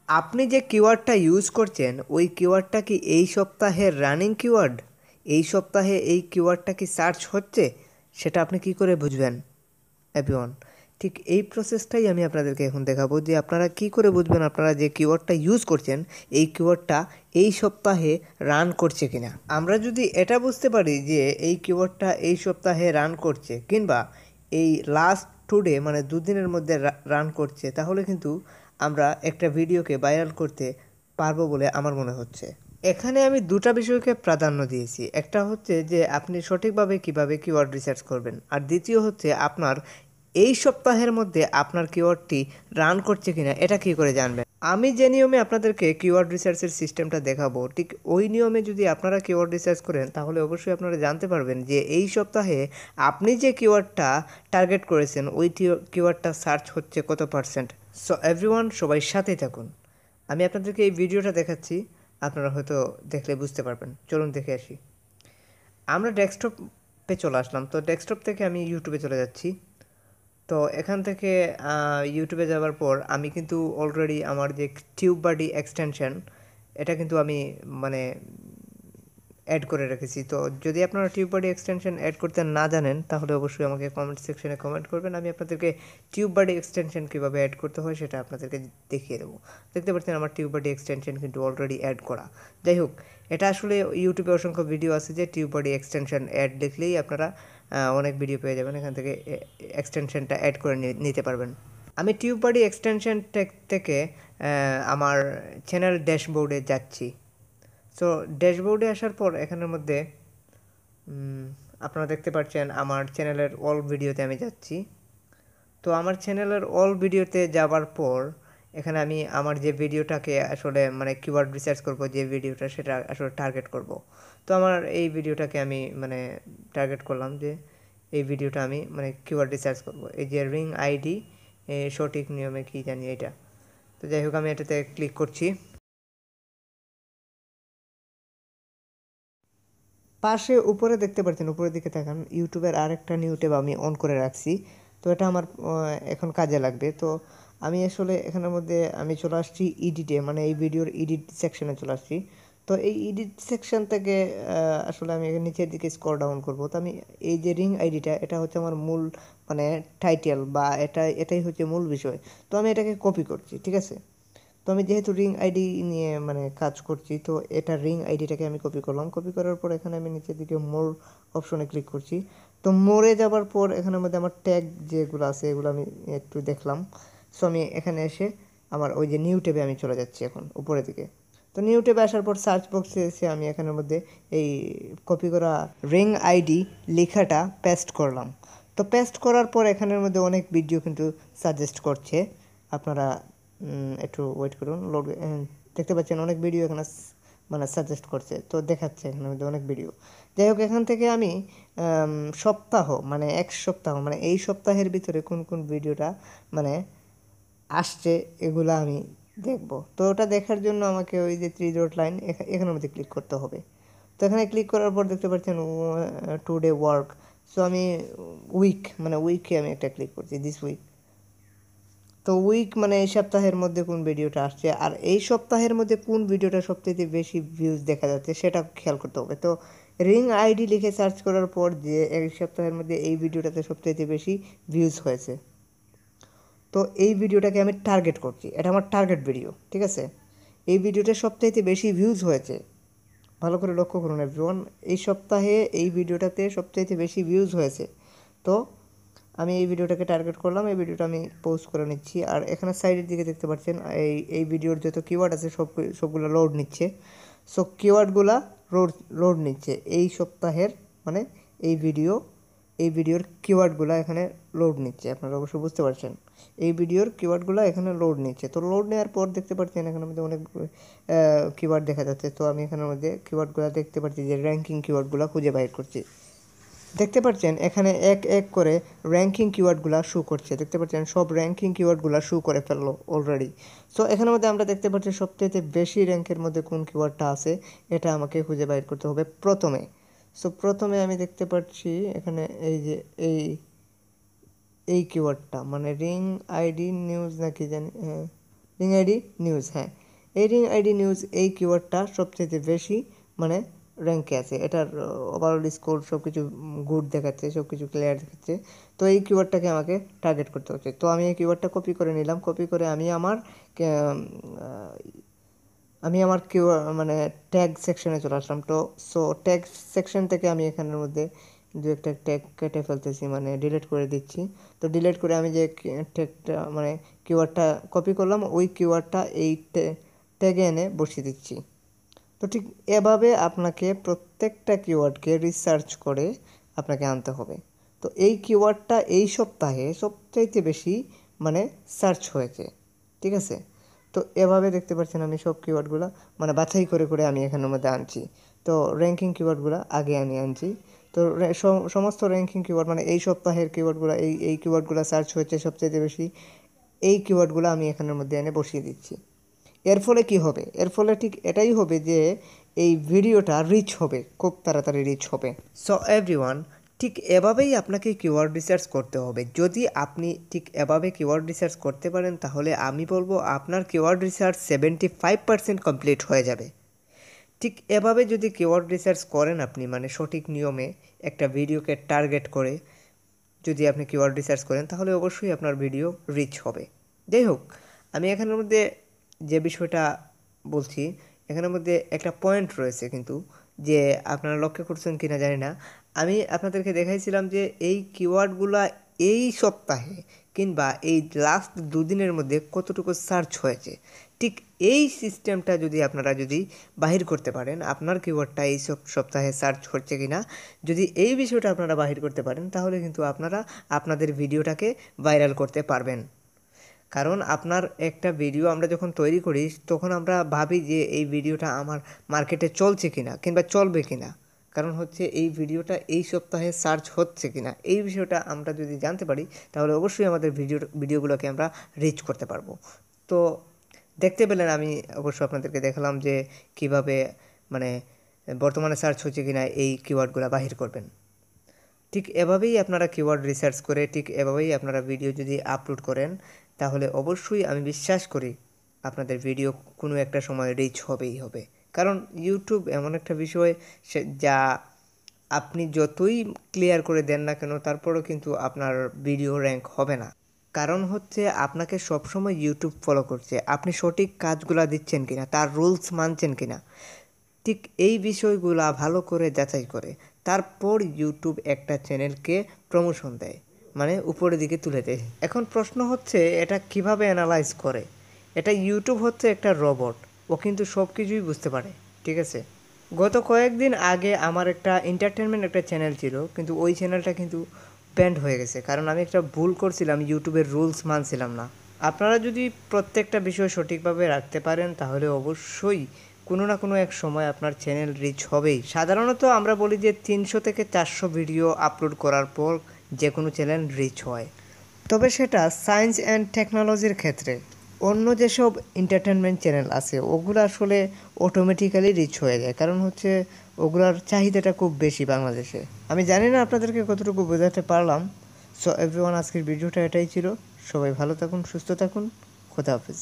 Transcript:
আপনি যে কিওয়ার্ডটা ইউজ করছেন ওই কিওয়ার্ডটা কি এই সপ্তাহের রানিং কিওয়ার্ড? এই সপ্তাহে এই কিওয়ার্ডটা কি সার্চ হচ্ছে? সেটা আপনি কি করে বুঝবেন এভরিওয়ান? ঠিক এই প্রসেসটাই আমি আপনাদেরকে এখন দেখাবো যে আপনারা কি করে বুঝবেন আপনারা যে কিওয়ার্ডটা ইউজ করছেন এই কিওয়ার্ডটা এই সপ্তাহে রান করছে কিনা। আমরা যদি এটা বুঝতে পারি যে এই কিওয়ার্ডটা এই সপ্তাহে রান করছে কিংবা এই লাস্ট টুডে মানে দুদিনের মধ্যে রান করছে, তাহলে কিন্তু আমরা একটা ভিডিওকে ভাইরাল করতে পারবো বলে আমার মনে হচ্ছে। এখানে আমি দুটা বিষয়কে প্রাধান্য দিয়েছি। একটা হচ্ছে যে আপনি সঠিকভাবে কিভাবে কিওয়ার্ড রিসার্চ করবেন, আর দ্বিতীয় হচ্ছে আপনার এই সপ্তাহের মধ্যে আপনার কিওয়ার্ডটি রান করছে কিনা এটা কী করে জানবেন। আমি যে নিয়মে আপনাদেরকে কিওয়ার্ড রিসার্চের সিস্টেমটা দেখাবো ঠিক ওই নিয়মে যদি আপনারা কিওয়ার্ড রিসার্চ করেন তাহলে অবশ্যই আপনারা জানতে পারবেন যে এই সপ্তাহে আপনি যে কিওয়ার্ডটা টার্গেট করেছেন ওই কিওয়ার্ডটা সার্চ হচ্ছে কত পার্সেন্ট। সো এভরিওয়ান, সবাই সাথেই থাকুন। আমি আপনাদেরকে এই ভিডিওটা দেখাচ্ছি, আপনারা হয়তো দেখলে বুঝতে পারবেন। চলুন দেখে আসি। আমরা ডেস্কটপে চলে আসলাম। তো ডেস্কটপ থেকে আমি ইউটিউবে চলে যাচ্ছি। তো এখান থেকে ইউটিউবে যাওয়ার পর আমি কিন্তু অলরেডি আমার যে টিউব বাডি এক্সটেনশন এটা কিন্তু আমি মানে অ্যাড করে রেখেছি। তো যদি আপনারা টিউব বডি এক্সটেনশন অ্যাড করতে না জানেন তাহলে অবশ্যই আমাকে কমেন্ট সেকশনে কমেন্ট করবেন। আমি আপনাদেরকে টিউব বডি এক্সটেনশন কীভাবে অ্যাড করতে হয় সেটা আপনাদেরকে দেখিয়ে দেবো। দেখতে পাচ্ছেন আমার টিউব বডি এক্সটেনশন কিন্তু অলরেডি অ্যাড করা। যাই হোক, এটা আসলে ইউটিউবে অসংখ্য ভিডিও আছে যে টিউব বডি এক্সটেনশন অ্যাড লিখলেই আপনারা অনেক ভিডিও পেয়ে যাবেন, এখান থেকে এক্সটেনশনটা অ্যাড করে নিতে পারবেন। আমি টিউব বডি এক্সটেনশন থেকে আমার চ্যানেল ড্যাশবোর্ডে যাচ্ছি। সো ড্যাশবোর্ডে আসার পর এখানের মধ্যে আপনারা দেখতে পাচ্ছেন আমার চ্যানেলের অল ভিডিওতে আমি যাচ্ছি। তো আমার চ্যানেলের অল ভিডিওতে যাওয়ার পর এখানে আমি আমার যে ভিডিওটাকে আসলে মানে কিওয়ার্ড রিসার্চ করব, যে ভিডিওটা সেটা আসলে টার্গেট করব। তো আমার এই ভিডিওটাকে আমি মানে টার্গেট করলাম যে এই ভিডিওটা আমি মানে কিওয়ার্ড রিসার্চ করব। এই যে রিং আইডি সঠিক নিয়মে কি জানি এটা। তো যাই হোক, আমি এটাতে ক্লিক করছি। পাশে উপরে দেখতে পাচ্ছেন, উপরের দিকে তাকান, ইউটিউবের আরেকটা নিউ ট্যাব আমি অন করে রাখছি। তো এটা আমার এখন কাজে লাগবে। তো আমি আসলে এখানের মধ্যে আমি চলে আসছি এডিটে, মানে এই ভিডিওর এডিট সেকশনে চলে আসছি। তো এই এডিট সেকশন থেকে আসলে আমি নিচের দিকে স্ক্রল ডাউন করব। তো আমি এই যে রিং আইডিটা এটা হচ্ছে আমার মূল মানে টাইটেল বা এটাই হচ্ছে মূল বিষয়। তো আমি এটাকে কপি করছি, ঠিক আছে। তো আমি যেহেতু রিং আইডি নিয়ে মানে কাজ করছি, তো এটা রিং আইডিটাকে আমি কপি করলাম। কপি করার পর এখানে আমি নিচের দিকে মোর অপশনে ক্লিক করছি। তো মোরে যাওয়ার পর এখানের মধ্যে আমার ট্যাগ যেগুলো আছে এগুলো আমি একটু দেখলাম। সো আমি এখানে এসে আমার ওই যে নিউ ট্যাবে আমি চলে যাচ্ছি এখন উপরের দিকে। তো নিউ ট্যাবে আসার পর সার্চ বক্সে এসে আমি এখানের মধ্যে এই কপি করা রিং আইডি লেখাটা পেস্ট করলাম। তো পেস্ট করার পর এখানের মধ্যে অনেক ভিডিও কিন্তু সাজেস্ট করছে। আপনারা একটু ওয়েট করুন, লোড। দেখতে পাচ্ছেন অনেক ভিডিও এখানে মানে সাজেস্ট করছে, তো দেখাচ্ছে এখানের মধ্যে অনেক ভিডিও। যাই হোক, এখান থেকে আমি সপ্তাহ মানে এক সপ্তাহ মানে এই সপ্তাহের ভিতরে কোন কোন ভিডিওটা মানে আসছে এগুলো আমি দেখব। তো ওটা দেখার জন্য আমাকে ওই যে 3 ডট লাইন এখানের মধ্যে ক্লিক করতে হবে। তো এখানে ক্লিক করার পর দেখতে পাচ্ছেন টুডে ওয়ার্ক। সো আমি উইক মানে উইকে আমি একটা ক্লিক করছি, দিস উইক। তো উইক মানে এই সপ্তাহের মধ্যে কোন ভিডিওটা আসছে আর এই সপ্তাহের মধ্যে কোন ভিডিওটা সবথেকে বেশি ভিউজ দেখা যাচ্ছে সেটা খেয়াল করতে হবে। তো রিং আইডি লিখে সার্চ করার পর যে এই সপ্তাহের মধ্যে এই ভিডিওটাতে সবথেকে বেশি ভিউজ হয়েছে, তো এই ভিডিওটাকে আমি টার্গেট করছি। এটা আমার টার্গেট ভিডিও, ঠিক আছে। এই ভিডিওটা সবথেকে বেশি ভিউজ হয়েছে, ভালো করে লক্ষ্য করুন এভরিওয়ান। এই সপ্তাহে এই ভিডিওটাতে সবথেকে বেশি ভিউজ হয়েছে। তো আমি এই ভিডিওটাকে টার্গেট করলাম, এই ভিডিওটা আমি পোস্ট করে নিচ্ছি। আর এখানে সাইডের দিকে দেখতে পাচ্ছেন এই ভিডিওর যত কিওয়ার্ড আছে সবগুলো লোড নিচ্ছে। সো কিওয়ার্ডগুলা লোড নিচ্ছে এই সপ্তাহের মানে এই ভিডিওর কিওয়ার্ডগুলো এখানে লোড নিচ্ছে। আপনারা অবশ্যই বুঝতে পারছেন এই ভিডিওর কিওয়ার্ডগুলো এখানে লোড নিচ্ছে। তো লোড নেওয়ার পর দেখতে পাচ্ছেন এখানের মধ্যে অনেক কিওয়ার্ড দেখা যাচ্ছে। তো আমি এখানের মধ্যে কিওয়ার্ডগুলো দেখতে পাচ্ছি যে র্যাঙ্কিং কিওয়ার্ডগুলো খুঁজে বাইর করছি। দেখতে পাচ্ছেন এখানে এক এক করে র্যাঙ্কিং কিওয়ার্ডগুলো শো করছে। দেখতে পাচ্ছেন সব র্যাঙ্কিং কিওয়ার্ডগুলো শো করে ফেললো অলরেডি। সো এখানের মধ্যে আমরা দেখতে পাচ্ছি সবথেকে বেশি র্যাঙ্কের মধ্যে কোন কিওয়ার্ডটা আছে এটা আমাকে খুঁজে বাইর করতে হবে প্রথমে। সো প্রথমে আমি দেখতে পাচ্ছি এখানে এই যে এই কিওয়ার্ডটা মানে রিং আইডি নিউজ নাকি জানি, হ্যাঁ রিং আইডি নিউজ, হ্যাঁ এই রিং আইডি নিউজ এই কিওয়ার্ডটা সবচেয়ে বেশি মানে র্যাঙ্কে আছে। এটার ওভারঅল স্কোর সব কিছু গুড দেখাচ্ছে, সব কিছু ক্লিয়ার দেখাচ্ছে। তো এই কিওয়ার্ডটাকে আমাকে টার্গেট করতে হচ্ছে। তো আমি এই কিওয়ার্ডটা কপি করে নিলাম, কপি করে আমি আমার মানে ট্যাগ সেকশনে চলে আসলাম। তো সো ট্যাগ সেকশন থেকে আমি এখানের মধ্যে দু একটা ট্যাগ কেটে ফেলতেছি, মানে ডিলিট করে দিচ্ছি। তো ডিলিট করে আমি যে ট্যাগটা মানে কিওয়ার্ডটা কপি করলাম ওই কিওয়ার্ডটা এই ট্যাগে এনে বসিয়ে দিচ্ছি। তো ঠিক এভাবে আপনাকে প্রত্যেকটা কিওয়ার্ডকে রিসার্চ করে আপনাকে আনতে হবে। তো এই কিওয়ার্ডটা এই সপ্তাহে সবচাইতে বেশি মানে সার্চ হয়েছে, ঠিক আছে। তো এভাবে দেখতে পাচ্ছেন আমি সব কিওয়ার্ডগুলো মানে বাছাই করে করে আমি এখানের মধ্যে আনছি। তো র্যাঙ্কিং কিওয়ার্ডগুলো আগে আমি আনছি। তো সমস্ত র্যাঙ্কিং কিওয়ার্ড মানে এই সপ্তাহের কিওয়ার্ডগুলো এই কিওয়ার্ডগুলো সার্চ হয়েছে সবচাইতে বেশি, এই কিওয়ার্ডগুলো আমি এখানের মধ্যে এনে বসিয়ে দিচ্ছি। এর ফলে কি হবে? এর ফলে ঠিক এটাই হবে যে এই ভিডিওটা রিচ হবে, খুব তাড়াতাড়ি রিচ হবে। সো এভরিওয়ান, ঠিক এভাবেই আপনাকে কিওয়ার্ড রিসার্চ করতে হবে। যদি আপনি ঠিক এভাবে কিওয়ার্ড রিসার্চ করতে পারেন তাহলে আমি বলবো আপনার কিওয়ার্ড রিসার্চ 75% কমপ্লিট হয়ে যাবে। ঠিক এভাবে যদি কিওয়ার্ড রিসার্চ করেন আপনি মানে সঠিক নিয়মে একটা ভিডিওকে টার্গেট করে যদি আপনি কিওয়ার্ড রিসার্চ করেন তাহলে অবশ্যই আপনার ভিডিও রিচ হবে। যাই হোক, আমি এখানের মধ্যে যে বিষয়টা বলছি এখানের মধ্যে একটা পয়েন্ট রয়েছে কিন্তু, যে আপনারা লক্ষ্য করছেন কিনা জানি না। আমি আপনাদেরকে দেখাইছিলাম যে এই কিওয়ার্ডগুলা এই সপ্তাহে কিংবা এই লাস্ট দুদিনের মধ্যে কতটুকু সার্চ হয়েছে। ঠিক এই সিস্টেমটা যদি আপনারা বাহির করতে পারেন আপনার কিওয়ার্ডটা এই সপ্তাহে সার্চ হচ্ছে কিনা, যদি এই বিষয়টা আপনারা বাহির করতে পারেন তাহলে কিন্তু আপনারা আপনাদের ভিডিওটাকে ভাইরাল করতে পারবেন। কারণ আপনার একটা ভিডিও আমরা যখন তৈরি করি তখন আমরা ভাবি যে এই ভিডিওটা আমার মার্কেটে চলছে কিনা কিংবা চলবে কিনা, কারণ হচ্ছে এই ভিডিওটা এই সপ্তাহে সার্চ হচ্ছে কিনা এই বিষয়টা আমরা যদি জানতে পারি তাহলে অবশ্যই আমাদের ভিডিওগুলোকে আমরা রিচ করতে পারবো। তো দেখতে পেলেন আমি অবশ্য আপনাদেরকে দেখালাম যে কিভাবে মানে বর্তমানে সার্চ হচ্ছে কিনা এই কিওয়ার্ডগুলো বাহির করবেন। ঠিক এভাবেই আপনারা কিওয়ার্ড রিসার্চ করে ঠিক এভাবেই আপনারা ভিডিও যদি আপলোড করেন তাহলে অবশ্যই আমি বিশ্বাস করি আপনাদের ভিডিও কোনো একটা সময় রিচ হবেই হবে। কারণ ইউটিউব এমন একটা বিষয় যা আপনি যতই ক্লিয়ার করে দেন না কেন তারপরেও কিন্তু আপনার ভিডিও র্যাঙ্ক হবে না। কারণ হচ্ছে আপনাকে সবসময় ইউটিউব ফলো করছে, আপনি সঠিক কাজগুলো দিচ্ছেন কিনা, তার রুলস মানছেন কিনা, ঠিক এই বিষয়গুলা ভালো করে যাচাই করে তারপর ইউটিউব একটা চ্যানেলকে প্রমোশন দেয়, মানে উপরের দিকে তুলে দেয়। এখন প্রশ্ন হচ্ছে এটা কিভাবে অ্যানালাইজ করে? এটা ইউটিউব হচ্ছে একটা রোবট, ও কিন্তু সব কিছুই বুঝতে পারে, ঠিক আছে। গত কয়েকদিন আগে আমার একটা এন্টারটেনমেন্ট একটা চ্যানেল ছিল, কিন্তু ওই চ্যানেলটা কিন্তু ব্যান্ড হয়ে গেছে, কারণ আমি একটা ভুল করছিলাম, ইউটিউবের রুলস মানছিলাম না। আপনারা যদি প্রত্যেকটা বিষয় সঠিকভাবে রাখতে পারেন তাহলে অবশ্যই কোনো না কোনো এক সময় আপনার চ্যানেল রিচ হবেই। সাধারণত আমরা বলি যে 300 থেকে 400 ভিডিও আপলোড করার পর যে কোনো চ্যানেল রিচ হয়, তবে সেটা সায়েন্স অ্যান্ড টেকনোলজির ক্ষেত্রে। অন্য যেসব এন্টারটেনমেন্ট চ্যানেল আছে ওগুলো আসলে অটোমেটিক্যালি রিচ হয়ে যায়, কারণ হচ্ছে ওগুলার চাহিদাটা খুব বেশি বাংলাদেশে। আমি জানি না আপনাদেরকে কতটুকু বোঝাতে পারলাম। সো এভরিওয়ান, আজকের ভিডিওটা এটাই ছিল। সবাই ভালো থাকুন, সুস্থ থাকুন, খোদা হাফেজ।